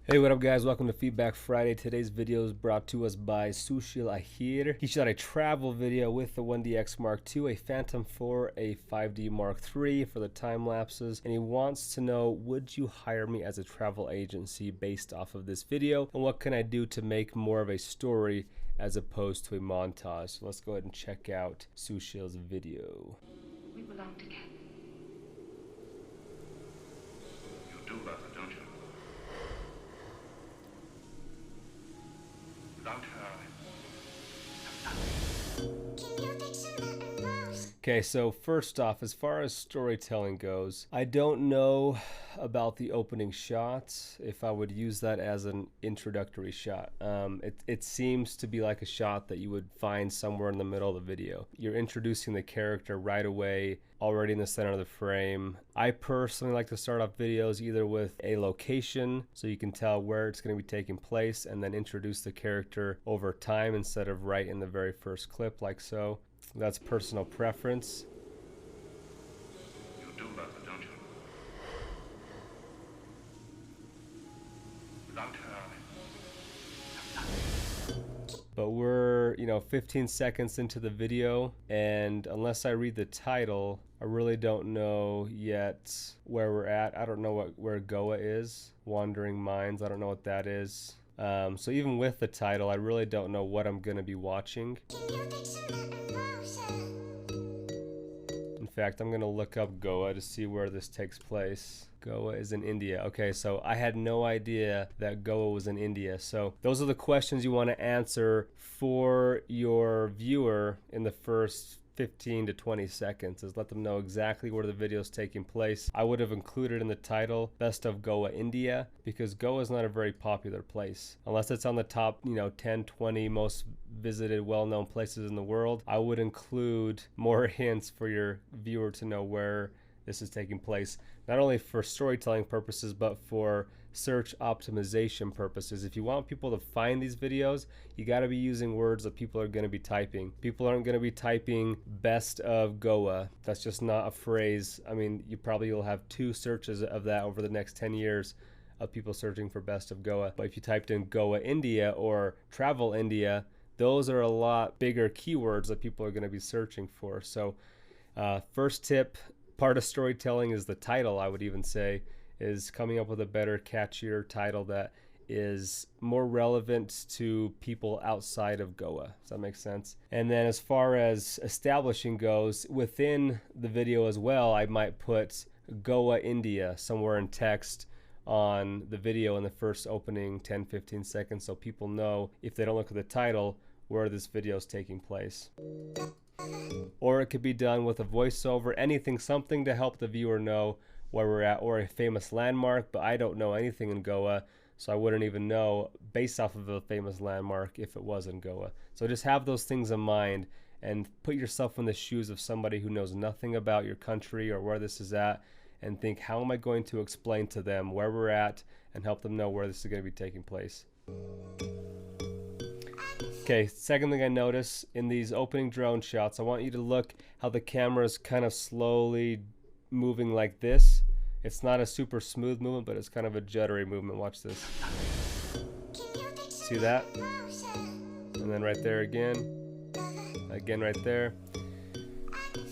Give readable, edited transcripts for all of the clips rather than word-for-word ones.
Hey, what up guys? Welcome to Feedback Friday. Today's video is brought to us by Sushil Ahire. He shot a travel video with the 1DX Mark II, a Phantom 4, a 5D Mark III for the time lapses, and he wants to know, would you hire me as a travel agency based off of this video, and what can I do to make more of a story as opposed to a montage? So let's go ahead and check out Sushil's video. We belong together. You do love her, don't you? Without her, Okay, so first off, as far as storytelling goes, I don't know about the opening shot, if I would use that as an introductory shot. It seems to be like a shot that you would find somewhere in the middle of the video. You're introducing the character right away, already in the center of the frame. I personally like to start off videos either with a location so you can tell where it's going to be taking place, and then introduce the character over time instead of right in the very first clip like so. That's personal preference. you do love her, don't you? Without her, But we're, 15 seconds into the video, and unless I read the title, I really don't know yet where we're at. I don't know where Goa is. Wandering Minds, I don't know what that is. So even with the title, I really don't know what I'm going to be watching. In fact, I'm going to look up Goa to see where this takes place. Goa is in India. Okay, so I had no idea that Goa was in India. So those are the questions you want to answer for your viewer in the first 15 to 20 seconds, is let them know exactly where the video is taking place. I would have included in the title Best of Goa, India, because Goa is not a very popular place. Unless it's on the top, 10, 20 most visited, well-known places in the world, I would include more hints for your viewer to know where this is taking place, not only for storytelling purposes, but for search optimization purposes. If you want people to find these videos, you got to be using words that people are going to be typing. People aren't going to be typing best of Goa. That's just not a phrase. I mean, you probably will have 2 searches of that over the next 10 years of people searching for best of Goa. But if you typed in Goa, India or travel India, those are a lot bigger keywords that people are going to be searching for. So first tip, part of storytelling is the title, I would even say, is coming up with a better, catchier title that is more relevant to people outside of Goa. Does that make sense? And then as far as establishing goes, within the video as well, I might put Goa, India somewhere in text on the video in the first opening 10-15 seconds, so people know, if they don't look at the title, where this video is taking place. Or it could be done with a voiceover, anything, something to help the viewer know where we're at, or a famous landmark, but I don't know anything in Goa, so I wouldn't even know based off of a famous landmark if it was in Goa. So just have those things in mind and put yourself in the shoes of somebody who knows nothing about your country or where this is at, and think, how am I going to explain to them where we're at and help them know where this is going to be taking place. Okay, second thing I notice in these opening drone shots, I want you to look how the camera is kind of slowly moving like this. It's not a super smooth movement, but it's kind of a juddery movement. Watch this. See that? And then right there again. Again right there.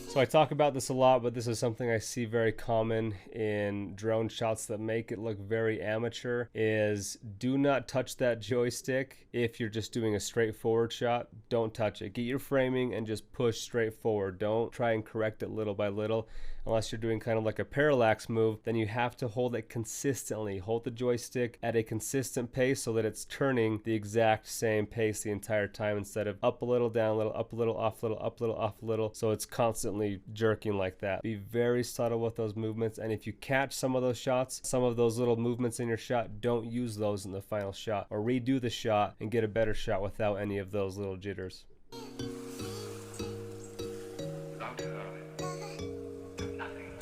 So I talk about this a lot, but this is something I see very common in drone shots that make it look very amateur, is do not touch that joystick. If you're just doing a straightforward shot, don't touch it. Get your framing and just push straight forward. Don't try and correct it little by little. Unless you're doing kind of like a parallax move, then you have to hold it consistently. Hold the joystick at a consistent pace so that it's turning the exact same pace the entire time, instead of up a little, down a little, up a little, off a little, up a little, off a little. So it's constantly jerking like that. Be very subtle with those movements, and if you catch some of those shots, some of those little movements in your shot, don't use those in the final shot, or redo the shot and get a better shot without any of those little jitters. without her, I'm nothing.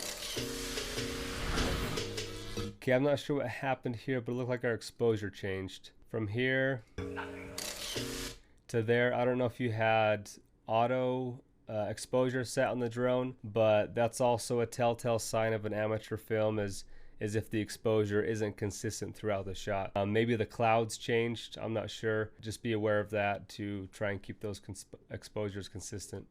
Okay, I'm not sure what happened here, but it looked like our exposure changed. From here to there, I don't know if you had auto exposure set on the drone, but that's also a telltale sign of an amateur film, is is if the exposure isn't consistent throughout the shot. Maybe the clouds changed, I'm not sure. Just be aware of that to try and keep those exposures consistent.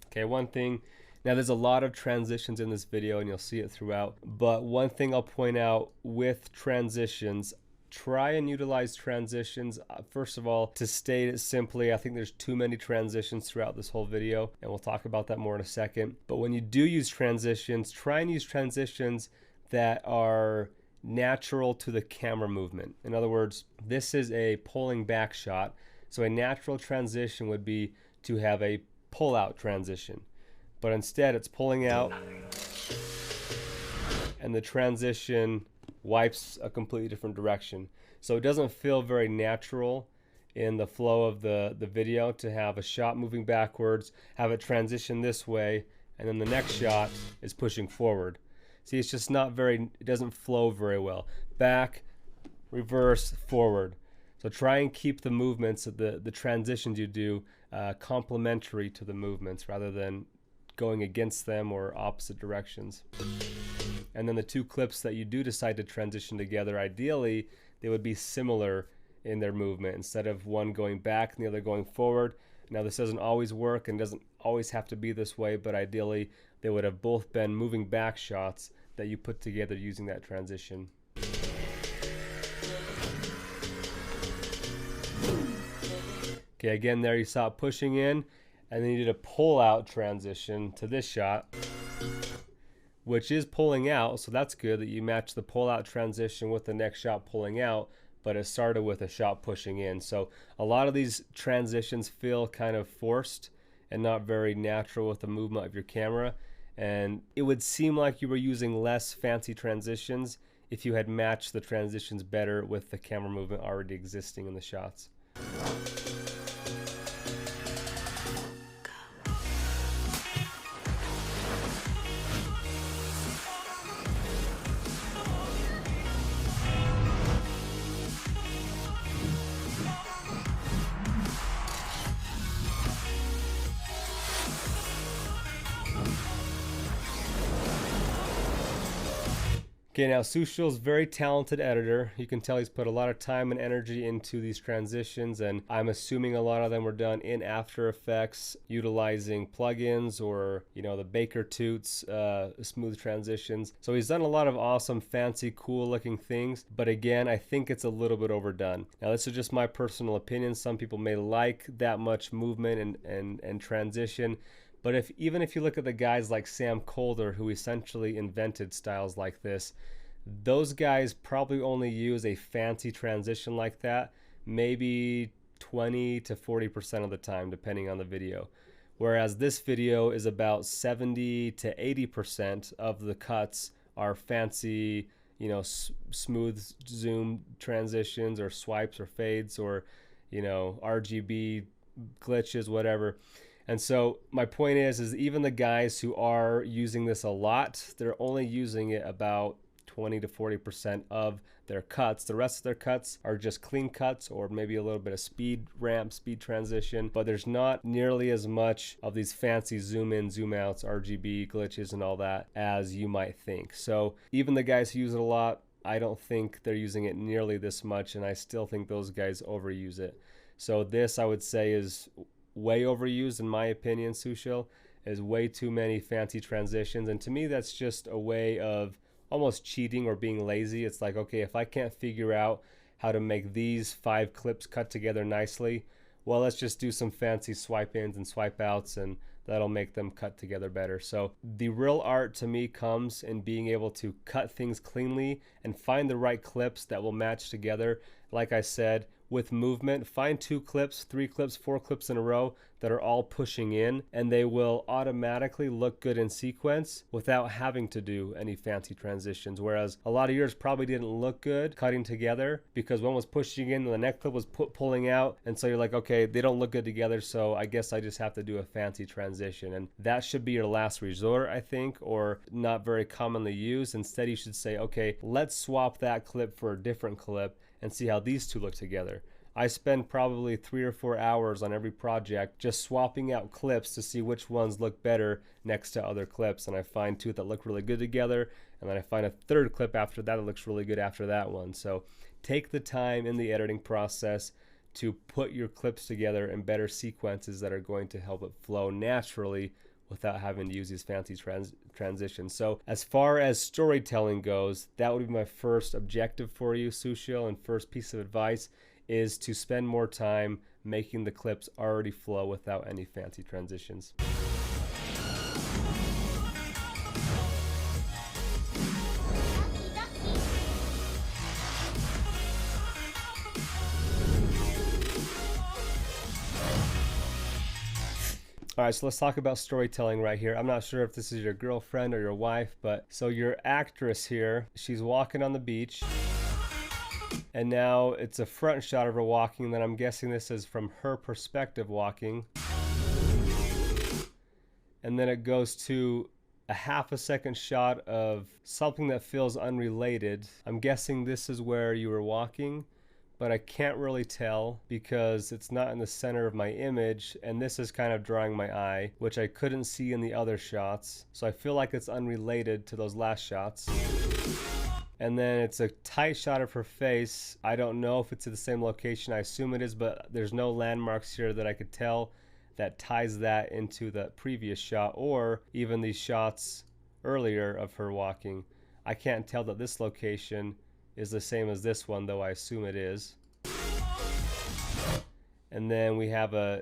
Okay, one thing, now there's a lot of transitions in this video and you'll see it throughout, but one thing I'll point out with transitions, try and utilize transitions. First of all, to state it simply, I think there's too many transitions throughout this whole video, and we'll talk about that more in a second. But when you do use transitions, try and use transitions that are natural to the camera movement. In other words, this is a pulling back shot, so a natural transition would be to have a pull out transition, but instead it's pulling out and the transition wipes a completely different direction. So it doesn't feel very natural in the flow of the video to have a shot moving backwards, have it transition this way, and then the next shot is pushing forward. See, it's just not very, it doesn't flow very well. Back, reverse, forward. So try and keep the movements of the transitions you do complementary to the movements rather than going against them or opposite directions. And then the two clips that you do decide to transition together, ideally they would be similar in their movement instead of one going back and the other going forward. Now this doesn't always work and doesn't always have to be this way, but ideally they would have both been moving back shots that you put together using that transition. Okay, again there you saw it pushing in, and then you did a pull out transition to this shot, which is pulling out, so that's good that you match the pull out transition with the next shot pulling out, but it started with a shot pushing in. So a lot of these transitions feel kind of forced and not very natural with the movement of your camera, and it would seem like you were using less fancy transitions if you had matched the transitions better with the camera movement already existing in the shots. Okay, now Sushil's very talented editor. You can tell he's put a lot of time and energy into these transitions, and I'm assuming a lot of them were done in After Effects utilizing plugins or, you know, the Baker Toots smooth transitions. So he's done a lot of awesome, fancy, cool looking things, but again, I think it's a little bit overdone. Now this is just my personal opinion. Some people may like that much movement and transition. But even if you look at the guys like Sam Kolder, who essentially invented styles like this, those guys probably only use a fancy transition like that, maybe 20 to 40% of the time, depending on the video. Whereas this video is about 70 to 80% of the cuts are fancy, you know, smooth zoom transitions or swipes or fades or, you know, RGB glitches, whatever. And so my point is even the guys who are using this a lot, they're only using it about 20 to 40% of their cuts. The rest of their cuts are just clean cuts or maybe a little bit of speed ramp, speed transition, but there's not nearly as much of these fancy zoom in, zoom outs, RGB glitches and all that as you might think. So even the guys who use it a lot, I don't think they're using it nearly this much, and I still think those guys overuse it. So this, I would say, is way overused in my opinion. Sushil is way too many fancy transitions, and to me that's just a way of almost cheating or being lazy. It's like, okay, if I can't figure out how to make these 5 clips cut together nicely, well, let's just do some fancy swipe ins and swipe outs and that'll make them cut together better. So the real art to me comes in being able to cut things cleanly and find the right clips that will match together. Like I said, with movement, find 2 clips, 3 clips, 4 clips in a row that are all pushing in, and they will automatically look good in sequence without having to do any fancy transitions. Whereas a lot of yours probably didn't look good cutting together because one was pushing in and the next clip was pulling out, and so you're like, okay, they don't look good together, so I guess I just have to do a fancy transition. And that should be your last resort, I think, or not very commonly used. Instead, you should say, okay, let's swap that clip for a different clip and see how these two look together. I spend probably 3 or 4 hours on every project just swapping out clips to see which ones look better next to other clips, and I find 2 that look really good together, And then I find a third clip after that that looks really good after that one. So take the time in the editing process to put your clips together in better sequences that are going to help it flow naturally without having to use these fancy transitions. So as far as storytelling goes, that would be my first objective for you, Sushil, and first piece of advice is to spend more time making the clips already flow without any fancy transitions. All right, so let's talk about storytelling right here. I'm not sure if this is your girlfriend or your wife, but so your actress here, she's walking on the beach, and now it's a front shot of her walking, and then I'm guessing this is from her perspective walking. And then it goes to a half a second shot of something that feels unrelated. I'm guessing this is where you were walking, but I can't really tell because it's not in the center of my image, and this is kind of drawing my eye, which I couldn't see in the other shots. So I feel like it's unrelated to those last shots. And then it's a tight shot of her face. I don't know if it's at the same location. I assume it is, but there's no landmarks here that I could tell that ties that into the previous shot or even these shots earlier of her walking. I can't tell that this location is the same as this one, though I assume it is. And then we have a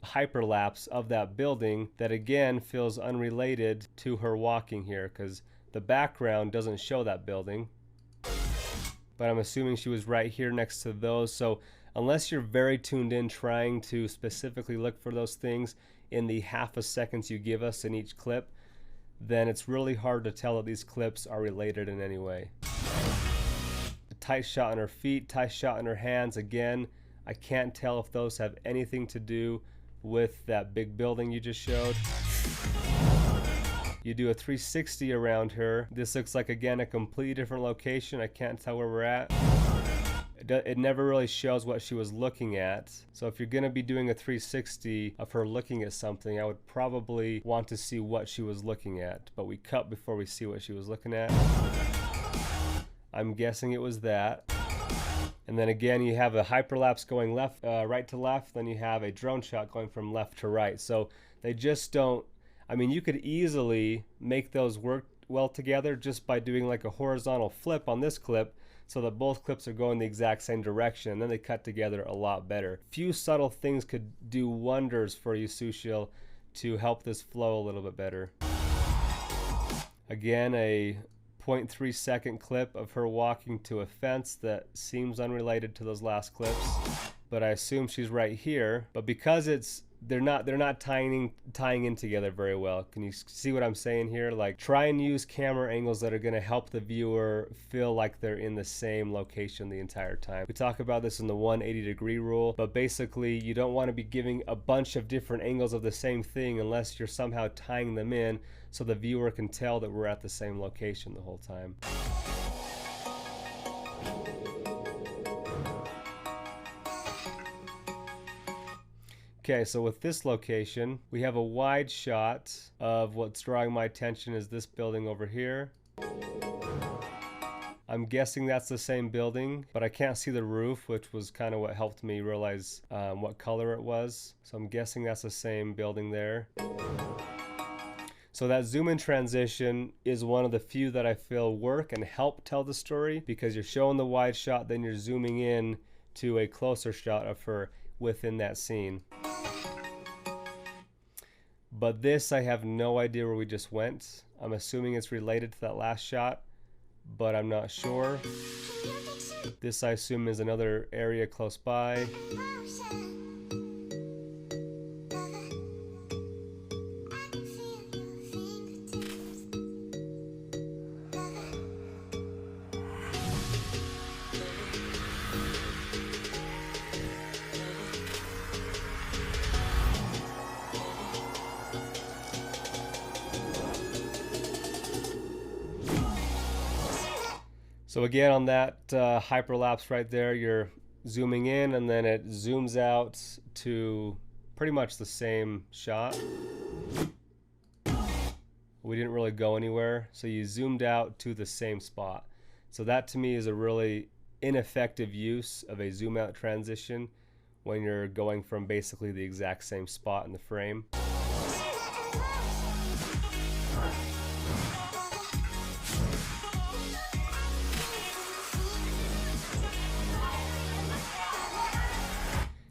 hyperlapse of that building that again feels unrelated to her walking here because the background doesn't show that building. But I'm assuming she was right here next to those. So unless you're very tuned in trying to specifically look for those things in the half a seconds you give us in each clip, then it's really hard to tell that these clips are related in any way. A tight shot on her feet, tight shot on her hands. Again, I can't tell if those have anything to do with that big building you just showed. You do a 360 around her. This looks like, again, a completely different location. I can't tell where we're at. It never really shows what she was looking at. So if you're going to be doing a 360 of her looking at something, I would probably want to see what she was looking at. But we cut before we see what she was looking at. I'm guessing it was that. And then again, you have a hyperlapse going left, right to left. Then you have a drone shot going from left to right. So they just don't. I mean, you could easily make those work well together just by doing like a horizontal flip on this clip so that both clips are going the exact same direction, and then they cut together a lot better. Few subtle things could do wonders for you, Sushil, to help this flow a little bit better. Again, a 0.3 second clip of her walking to a fence that seems unrelated to those last clips, but I assume she's right here. But because they're not tying in together very well. Can you see what I'm saying here? Like, try and use camera angles that are going to help the viewer feel like they're in the same location the entire time. We talk about this in the 180-degree rule, but basically you don't want to be giving a bunch of different angles of the same thing unless you're somehow tying them in so the viewer can tell that we're at the same location the whole time. Okay, so with this location, we have a wide shot of what's drawing my attention is this building over here. I'm guessing that's the same building, but I can't see the roof, which was kind of what helped me realize what color it was. So I'm guessing that's the same building there. So that zoom in transition is one of the few that I feel work and help tell the story, because you're showing the wide shot, then you're zooming in to a closer shot of her within that scene. But this, I have no idea where we just went. I'm assuming it's related to that last shot, but I'm not sure. This, I assume, is another area close by. So again, on that hyperlapse right there, you're zooming in and then it zooms out to pretty much the same shot. we didn't really go anywhere. So you zoomed out to the same spot. So that to me is a really ineffective use of a zoom out transition when you're going from basically the exact same spot in the frame.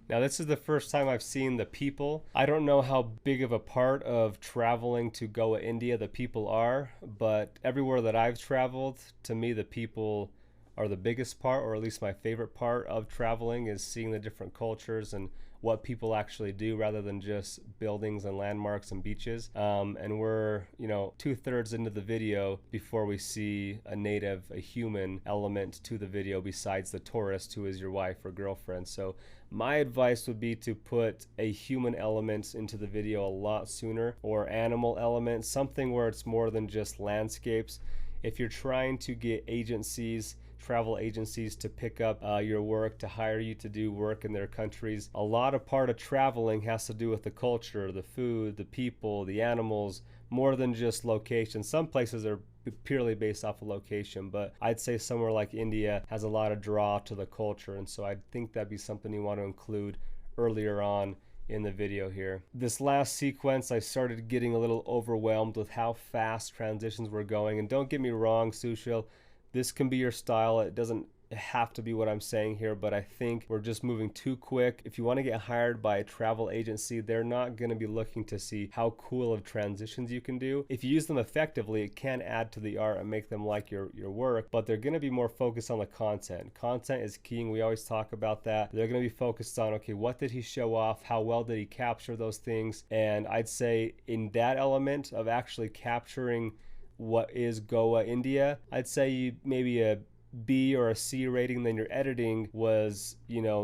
Now this is the first time I've seen the people. I don't know how big of a part of traveling to Goa, India the people are, but everywhere that I've traveled, to me the people are the biggest part, or at least my favorite part of traveling is seeing the different cultures and what people actually do rather than just buildings and landmarks and beaches. And we're, 2/3 into the video before we see a native, a human element to the video besides the tourist who is your wife or girlfriend. So my advice would be to put a human element into the video a lot sooner, or animal element, something where it's more than just landscapes. If you're trying to get travel agencies to pick up your work, to hire you to do work in their countries, a lot of part of traveling has to do with the culture, the food, the people, the animals, more than just location. Some places are purely based off of location, but I'd say somewhere like India has a lot of draw to the culture, and so I think that'd be something you want to include earlier on in the video here. This last sequence, I started getting a little overwhelmed with how fast transitions were going, and don't get me wrong, Sushil, this can be your style. It doesn't have to be what I'm saying here, but I think we're just moving too quick. If you want to get hired by a travel agency, they're not going to be looking to see how cool of transitions you can do. If you use them effectively, it can add to the art and make them like your work, but they're going to be more focused on the content. Content is king. We always talk about that. They're going to be focused on, okay, what did he show off? How well did he capture those things? And I'd say in that element of actually capturing what is Goa, India, I'd say you maybe a B or a C rating. Then your editing was,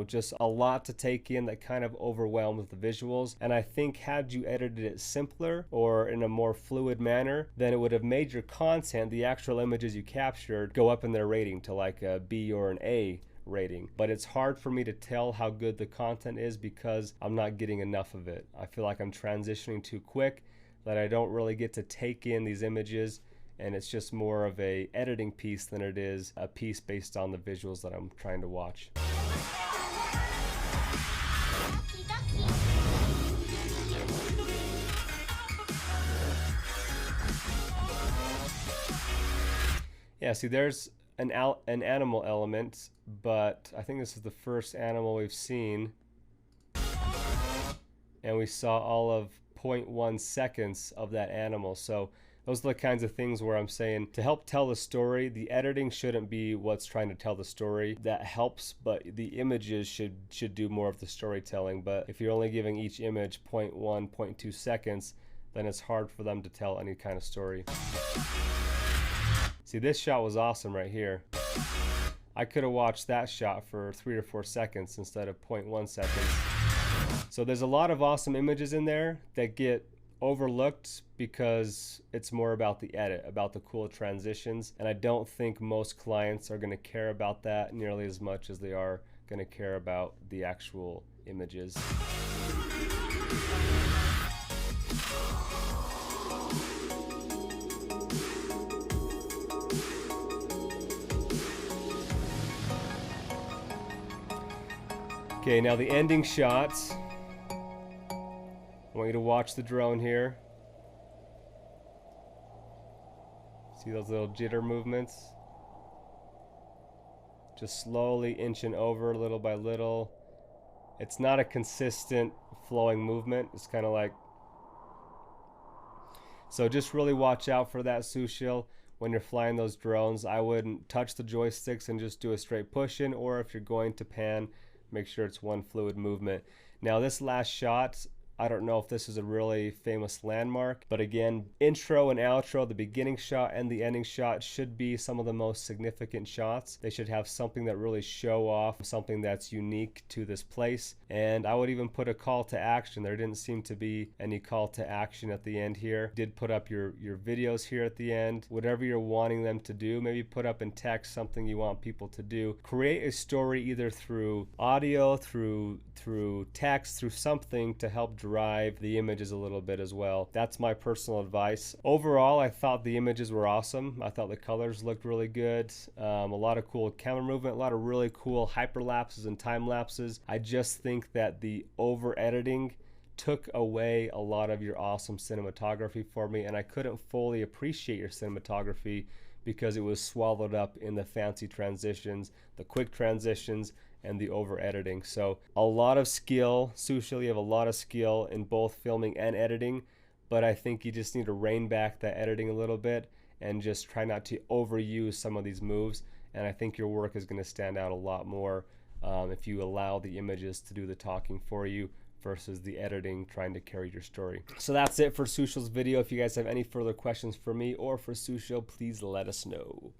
just a lot to take in that kind of overwhelmed with the visuals. And I think had you edited it simpler or in a more fluid manner, then it would have made your content, the actual images you captured, go up in their rating to like a B or an A rating. But it's hard for me to tell how good the content is because I'm not getting enough of it. I feel like I'm transitioning too quick, that I don't really get to take in these images, and it's just more of a editing piece than it is a piece based on the visuals that I'm trying to watch. Yeah, see, there's an animal element, but I think this is the first animal we've seen, and we saw all of 0.1 seconds of that animal. So those are the kinds of things where I'm saying to help tell the story, the editing shouldn't be what's trying to tell the story. That helps, but the images should do more of the storytelling. But if you're only giving each image 0.1, 0.2 seconds, then it's hard for them to tell any kind of story. See, this shot was awesome right here. I could have watched that shot for 3 or 4 seconds instead of 0.1 seconds. So there's a lot of awesome images in there that get overlooked because it's more about the edit, about the cool transitions, and I don't think most clients are going to care about that nearly as much as they are going to care about the actual images. Okay, now the ending shots. I want you to watch the drone here. See those little jitter movements? Just slowly inching over little by little. It's not a consistent flowing movement. It's kind of like... So just really watch out for that, Sushil. When you're flying those drones, I wouldn't touch the joysticks and just do a straight push in, or if you're going to pan, make sure it's one fluid movement. Now this last shot, I don't know if this is a really famous landmark, but again, intro and outro, the beginning shot and the ending shot should be some of the most significant shots. They should have something that really show off, something that's unique to this place. And I would even put a call to action. There didn't seem to be any call to action at the end here. Did put up your videos here at the end. Whatever you're wanting them to do, maybe put up in text something you want people to do. Create a story either through audio, through text, through something to help drive the images a little bit as well. That's my personal advice. Overall, I thought the images were awesome. I thought the colors looked really good. A lot of cool camera movement, a lot of really cool hyperlapses and time lapses. I just think that the over editing took away a lot of your awesome cinematography for me, and I couldn't fully appreciate your cinematography because it was swallowed up in the fancy transitions, the quick transitions, and the over editing. So a lot of skill. Sushil, you have a lot of skill in both filming and editing, but I think you just need to rein back that editing a little bit and just try not to overuse some of these moves, and I think your work is going to stand out a lot more if you allow the images to do the talking for you versus the editing trying to carry your story. So that's it for Sushil's video. If you guys have any further questions for me or for Sushil, please let us know.